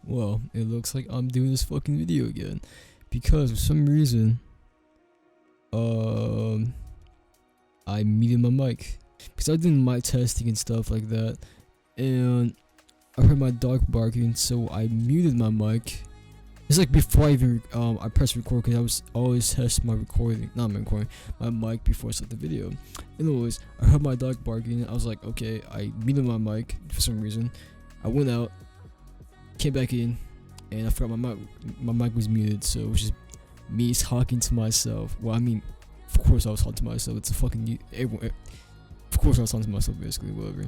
Well, it looks like I'm doing this fucking video again because for some reason, I muted my mic because I was doing mic testing and stuff like that, and I heard my dog barking, so I muted my mic. It's like before I even I pressed record because I was always test my mic before I start the video. Anyways, I heard my dog barking. I was like, okay, I muted my mic for some reason. I went out, came back in, and I forgot my mic was muted, so it was just me talking to myself. Well, I mean, of course I was talking to myself. It's a fucking everyone. Of course I was talking to myself, basically, whatever.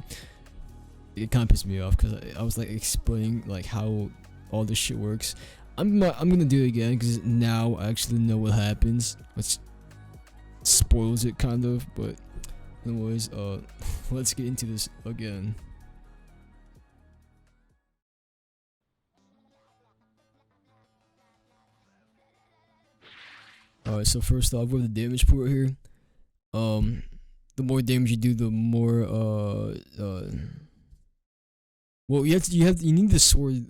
It kind of pissed me off because I was like explaining like how all this shit works. I'm gonna do it again because now I actually know what happens, which spoils it kind of. But anyways, let's get into this again. Alright, so first off, we have the damage pool right here. The more damage you do, the more well, you need the sword.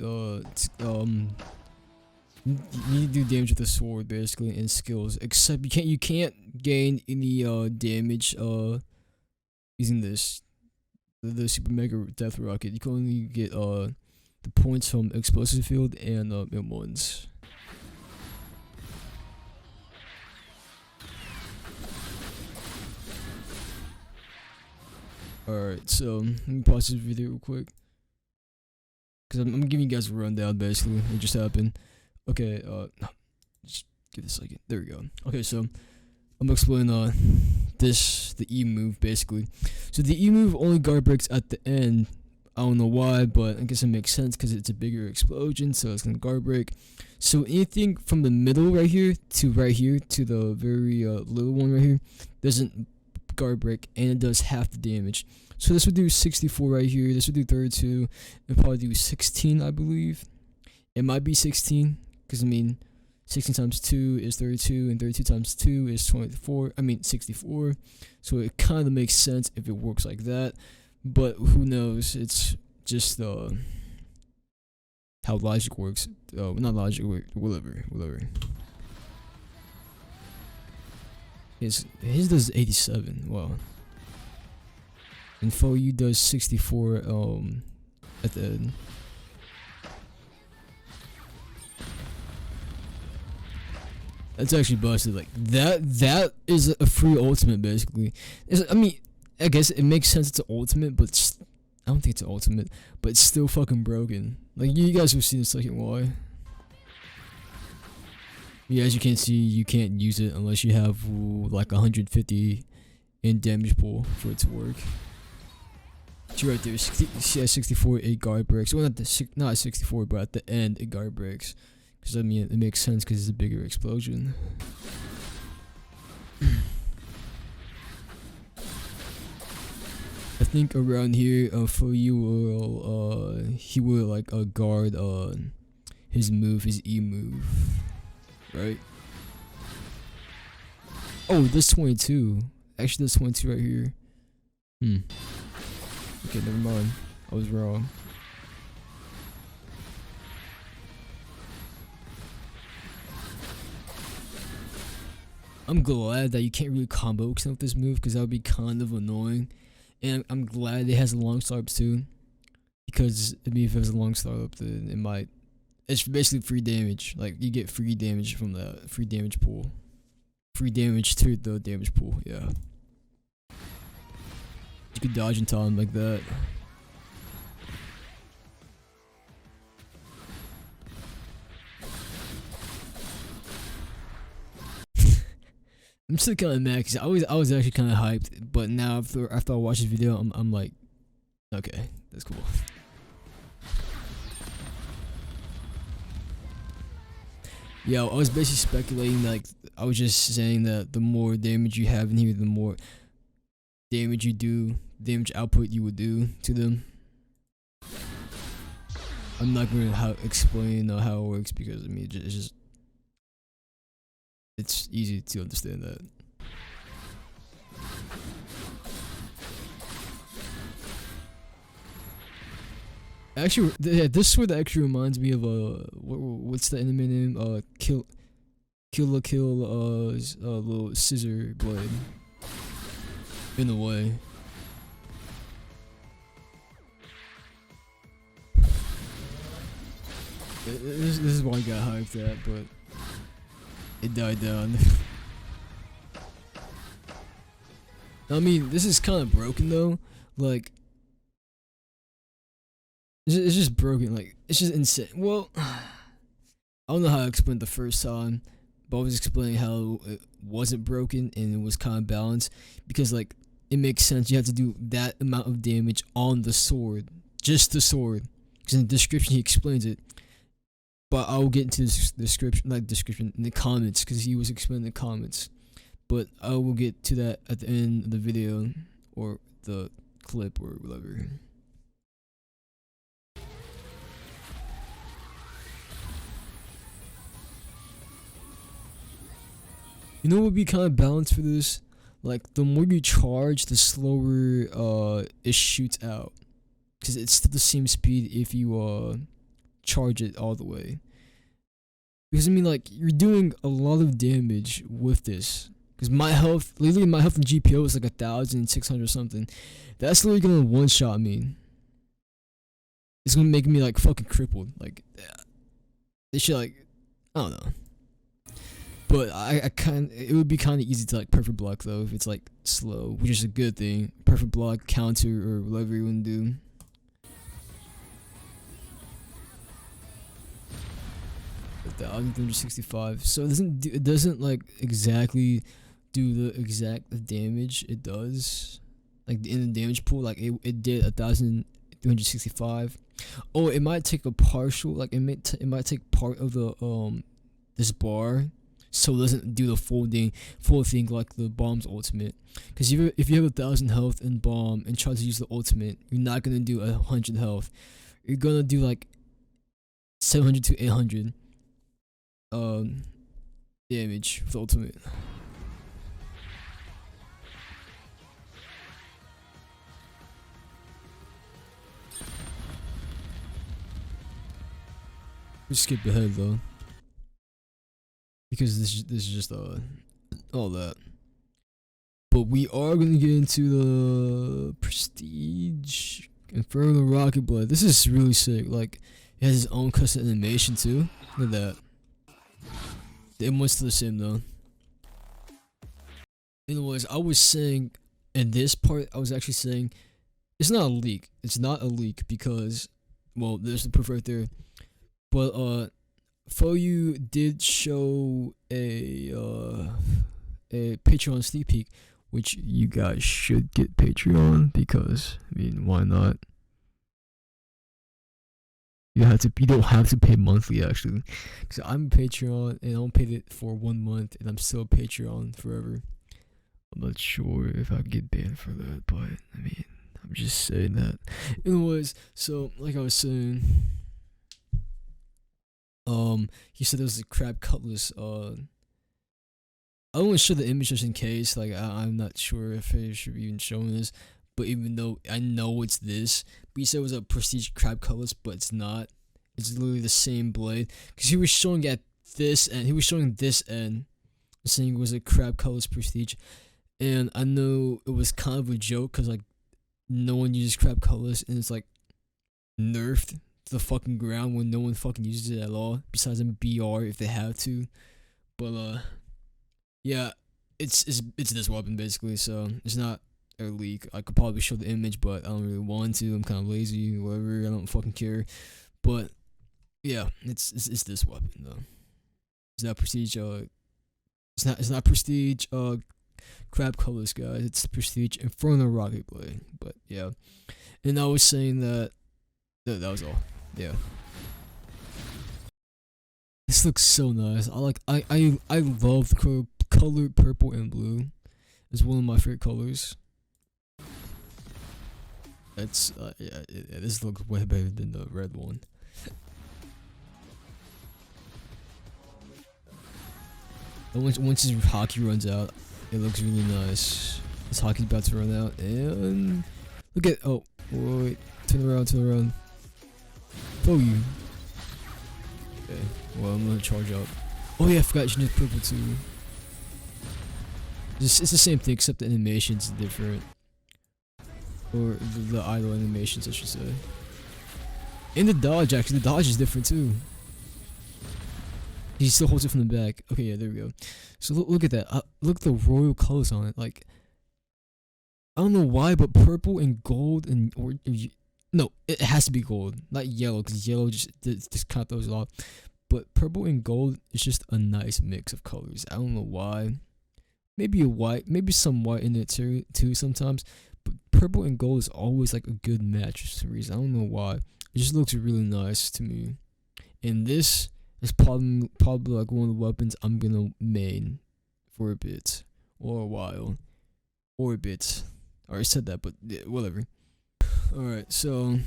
You need to do damage with the sword basically and skills. Except you can't gain any damage using this the super mega death rocket. You can only get the points from explosive field and M1s. Alright, so let me pause this video real quick because I'm giving you guys a rundown basically what just happened. Okay, just give it a second. There we go. Okay, so I'm gonna explain the E move basically. So the E move only guard breaks at the end. I don't know why, but I guess it makes sense because it's a bigger explosion, so it's gonna guard break. So anything from the middle right here to the very little one right here doesn't guard break, and it does half the damage. So this would do 64 right here. This would do 32. It'd probably do 16, I believe. It might be 16. Because, I mean, 16 times 2 is 32, and 32 times 2 is 64. So it kind of makes sense if it works like that. But who knows? It's just how logic works. Not logic, whatever. His does 87. Wow. And FOU does 64 at the end. That's actually busted. Like that is a free ultimate basically. I mean, I guess it makes sense it's an ultimate, but I don't think it's an ultimate. But it's still fucking broken. Like you guys have seen the second Y. Yeah, as you can see, you can't use it unless you have like 150 in damage pool for it to work. See right there, 64 8 guard breaks. Well, not 64, but at the end it guard breaks. Because I mean, it makes sense because it's a bigger explosion. I think around here, for you will he will like guard his E move, right? Oh, this 22. Actually, this 22 right here. Okay, never mind. I was wrong. I'm glad that you can't really combo extend with this move because that would be kind of annoying. And I'm glad it has a long startup too. Because I mean, if it has a long startup, then it might. It's basically free damage. Like you get free damage from the free damage pool. Free damage to the damage pool. Yeah. You could dodge in time like that. I'm still kind of mad because I was actually kind of hyped, but now after I watch this video, I'm like, okay, that's cool. Yeah, I was basically speculating, like I was just saying that the more damage you have in here, the more damage output you would do to them. I'm not gonna explain how it works because I mean it's easy to understand that. Actually, yeah, this sword actually reminds me of what's the anime name? Kill la Kill, little scissor blade. In a way. This is why I got hyped at, but it died down. I mean, this is kind of broken though. Like, it's just broken. Like, it's just insane. Well, I don't know how I explained it the first time, but I was explaining how it wasn't broken and it was kind of balanced because, like, it makes sense. You have to do that amount of damage on the sword, just the sword. Because in the description he explains it. But I will get into this description, in the comments, because he was explaining the comments. But I will get to that at the end of the video or the clip or whatever. You know what would be kind of balanced for this? Like, the more you charge, the slower it shoots out. Because it's still the same speed if you charge it all the way. Because I mean, like, you're doing a lot of damage with this. Because my health, literally my health in GPO is like 1,600 something. That's literally gonna one shot me. It's gonna make me like fucking crippled. Like, they should, like, I don't know. But it would be kind of easy to like perfect block though if it's like slow, which is a good thing. Perfect block, counter, or whatever you want to do. The 365. So it doesn't like exactly do the exact damage it does. Like in the damage pool, like it did 1,365. Oh, it might take a partial. Like it might take part of the this bar. So it doesn't do the full thing like the bomb's ultimate. Because if you have 1,000 health in bomb and try to use the ultimate, you're not gonna do 100 health. You're gonna do like 700 to 800 damage with the ultimate. We skip ahead though. Because this is just all that. But we are gonna get into the Prestige Inferno Rocket Blood. This is really sick. Like, it has its own custom animation too. Look at that. The M1's still the same though. Anyways, I was saying in this part, I was actually saying it's not a leak. It's not a leak because, well, there's the proof right there. But FOU did show a Patreon sneak peek, which you guys should get Patreon because, I mean, why not? You don't have to pay monthly actually, because I'm Patreon and I don't pay it for 1 month and I'm still Patreon forever. I'm not sure if I get banned for that, but I mean, I'm just saying that. Anyways, so like I was saying. He said there was a crab cutlass. I don't want to show the image just in case. Like, I'm not sure if I should be even showing this. But even though I know it's this, but he said it was a prestige crab cutlass, but it's not. It's literally the same blade. Because he was showing at this end. He was showing this end, saying it was a crab cutlass prestige. And I know it was kind of a joke because, like, no one uses crab cutlass and it's, like, nerfed the fucking ground when no one fucking uses it at all besides in BR if they have to. But yeah, it's this weapon basically, so it's not a leak. I could probably show the image, but I don't really want to. I'm kind of lazy, whatever. I don't fucking care. But yeah, it's this weapon though. It's not prestige. It's not prestige. Crab colors, guys. It's prestige Inferno Rocket Blade. But yeah, and I was saying that that was all. Yeah. This looks so nice. I love the color purple and blue. It's one of my favorite colors. It's yeah, this looks way better than the red one. And once his hockey runs out, it looks really nice. His hockey's about to run out, and look at wait, turn around. Fuck you. Okay, well, I'm gonna charge up. Oh yeah, I forgot she needs purple too. It's the same thing except the animation's different. Or the idle animations, I should say. And the dodge, actually, the dodge is different too. He still holds it from the back. Okay, yeah, there we go. So look at that. Look at the royal colors on it. Like, I don't know why, but purple and gold and no, it has to be gold, not yellow, because yellow just kind of throws it off. But purple and gold is just a nice mix of colors. I don't know why. Maybe a white, maybe some white in it too sometimes. But purple and gold is always like a good match for some reason. I don't know why. It just looks really nice to me. And this is probably like one of the weapons I'm gonna main for a bit or a while or a bit. I already said that, but yeah, whatever. Alright, so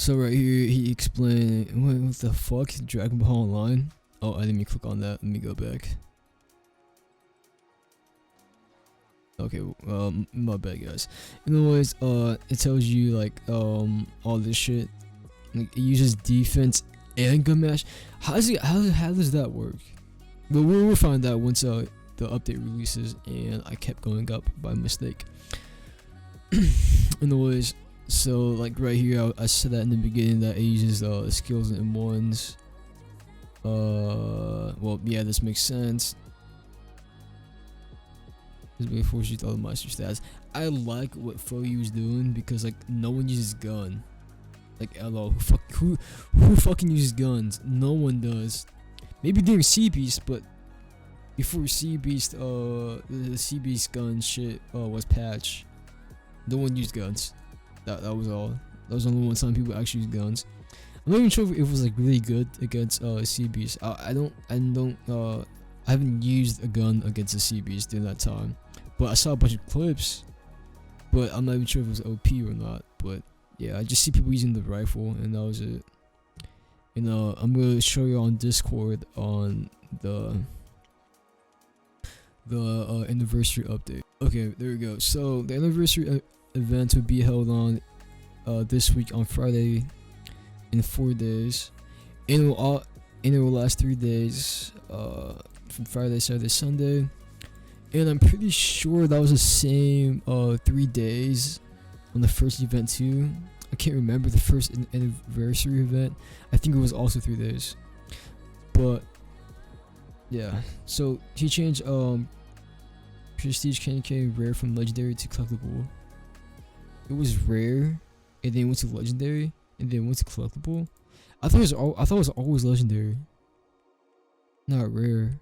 right here he explained what the fuck? Dragon Ball Online? Oh, I didn't even click on that. Let me go back. Okay, my bad guys. Anyways, it tells you like all this shit. Like, it uses defense and gun mash. How does that work? But we'll find out once the update releases, and I kept going up by mistake. Anyways, so like right here, I said that in the beginning that it uses skills and M1s. Well, yeah, this makes sense. This way forces you to other monster stats. I like what Froyu is doing because like no one uses gun. Like hello, who fucking uses guns? No one does. Maybe during Sea Beast, but before Sea Beast, the Sea Beast gun shit was patched. No one used guns. That was all. That was the only one time people actually used guns. I'm not even sure if it was like really good against Sea Beast. I haven't used a gun against a Sea Beast during that time. But I saw a bunch of clips. But I'm not even sure if it was OP or not. But yeah, I just see people using the rifle, and that was it. And I'm gonna show you on Discord on the anniversary update. Okay, there we go. So the anniversary event will be held on this week on Friday in 4 days. And it will last 3 days. From Friday, Saturday, Sunday. And I'm pretty sure that was the same 3 days on the first event too. I can't remember the first anniversary event. I think it was also 3 days. But yeah, so he changed prestige KK rare from legendary to collectible. It was rare, and then went to legendary, and then went to collectible. I thought it was always legendary, not rare.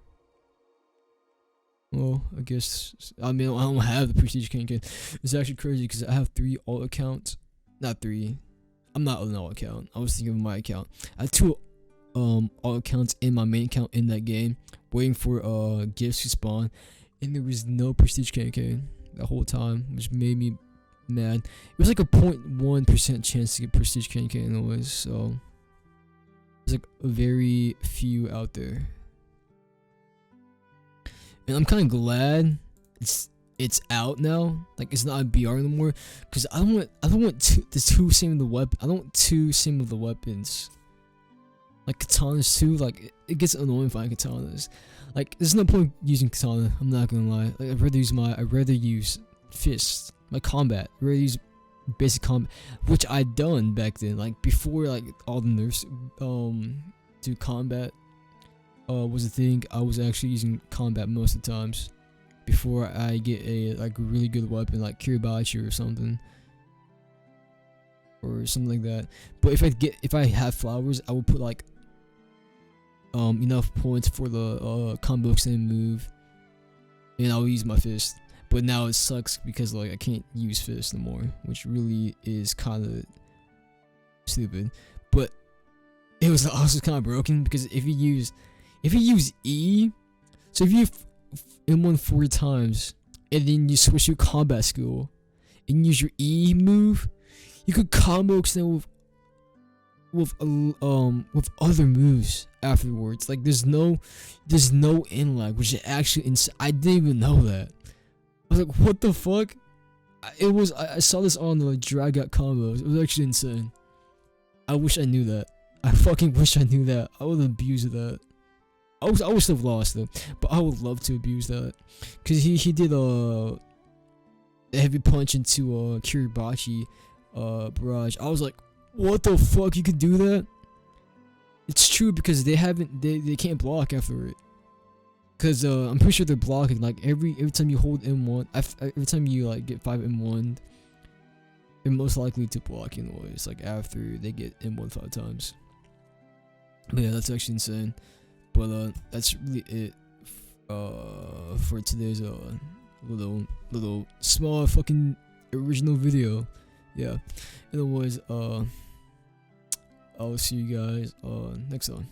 Well, I guess, I mean, I don't have the prestige KK. It's actually crazy because I have 3 alt accounts. Not 3. I'm not on an alt account. I was thinking of my account. I have 2 alt accounts in my main account in that game, waiting for gifts to spawn, and there was no prestige KK the whole time, which made me mad. It was like a 0.1% chance to get prestige KK anyways, so there's like very few out there. And I'm kind of glad it's out now. Like it's not a BR anymore, because I don't want two same of the weapons. Like katanas too. Like it gets annoying finding katanas. Like there's no point using katana. I'm not gonna lie. Like I'd rather use fists. My combat. I'd rather use basic combat, which I'd done back then. Like before, like all the nerfs do combat was a thing. I was actually using combat most of the times before I get a like really good weapon like Kiribachi or something like that. But if I have flowers, I would put like enough points for the combo extend move, and I'll use my fist. But now it sucks because like I can't use fist no more, which really is kind of stupid. But it was also kind of broken because if you use E, so if you M1 4 times and then you switch your combat skill and use your E move, you could combo extend with other moves afterwards. Like there's no in lag, which is actually insane. I didn't even know that. I was like, what the fuck? I saw this on the drag out combos. It was actually insane. I wish I knew that. I fucking wish I knew that. I would abuse that. I would still have lost though, but I would love to abuse that, cause he did a heavy punch into Kiribachi barrage. I was like, what the fuck, you could do that? It's true, because they can't block after it. Cause I'm pretty sure they're blocking like every time you hold M1, every time you like get 5 M1, they're most likely to block anyways, like after they get M1 5 times. But yeah, that's actually insane. But that's really it for today's little small fucking original video. Yeah. Anyways, I'll see you guys next time.